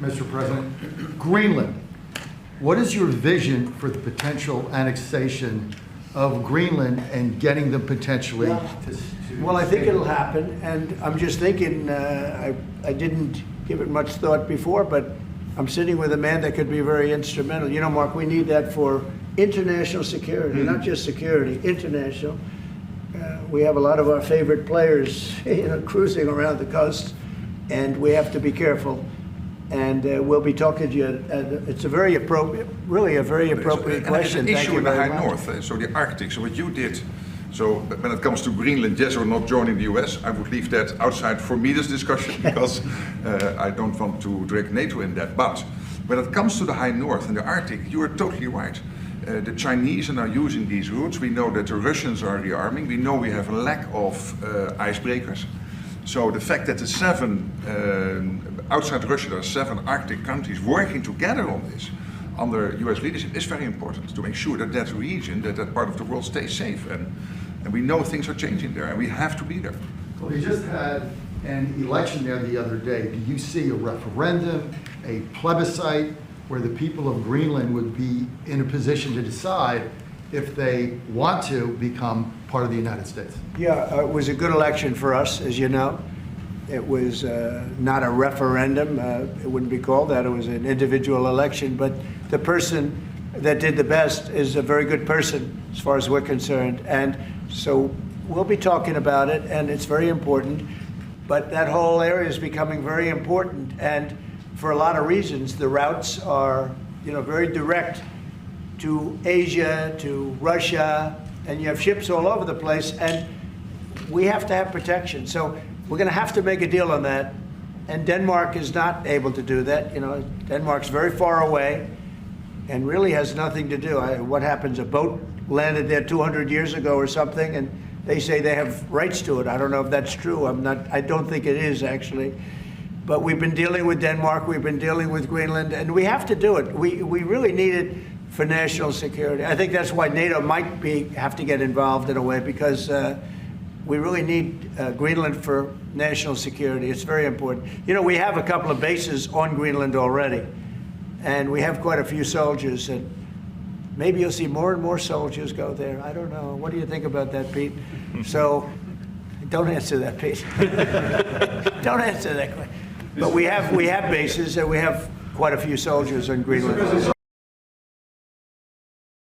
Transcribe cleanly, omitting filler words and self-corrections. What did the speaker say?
Mr. President. Greenland. What is your vision for the potential annexation of Greenland and getting them potentially to Well, I think it'll happen, and I'm just thinking, I didn't give it much thought before, but I'm sitting with a man that could be very instrumental. You know, Mark, we need that for international security, not just security, international. We have a lot of our favorite players, cruising around the coast, and we have to be careful. And we'll be talking to you. It's a very appropriate, really a very appropriate question. There's an Thank issue you in the very high much. north, so the Arctic. So what you did, so when it comes to Greenland, yes or not joining the US, I would leave that outside for me, this discussion, because I don't want to drag NATO in that. But when it comes to the high north and the Arctic, you are totally right. The Chinese are now using these routes. We know that the Russians are rearming. We know we have a lack of icebreakers. So the fact that the outside Russia, there are 7 Arctic countries working together on this under US leadership is very important to make sure that that region, that part of the world stays safe. And we know things are changing there and we have to be there. Well, we just had an election there the other day. Do you see a referendum, a plebiscite, where the people of Greenland would be in a position to decide if they want to become part of the United States? Yeah, it was a good election for us, as you know. It was not a referendum. It wouldn't be called that. It was an individual election. But the person that did the best is a very good person, as far as we're concerned. And so we'll be talking about it, and it's very important. But that whole area is becoming very important. And for a lot of reasons, the routes are, very direct to Asia, to Russia, and you have ships all over the place, and we have to have protection. So we're going to have to make a deal on that, and Denmark is not able to do that. Denmark's very far away and really has nothing to do. What happens, a boat landed there 200 years ago or something, and they say they have rights to it. I don't know if that's true. I don't think it is, actually. But we've been dealing with Denmark, we've been dealing with Greenland, and we have to do it. We really need it for national security. I think that's why NATO might have to get involved in a way, because we really need Greenland for national security. It's very important. We have a couple of bases on Greenland already, and we have quite a few soldiers, and maybe you'll see more and more soldiers go there. I don't know. What do you think about that, Pete? So, don't answer that, Pete. Don't answer that question. But we have bases, and we have quite a few soldiers on Greenland.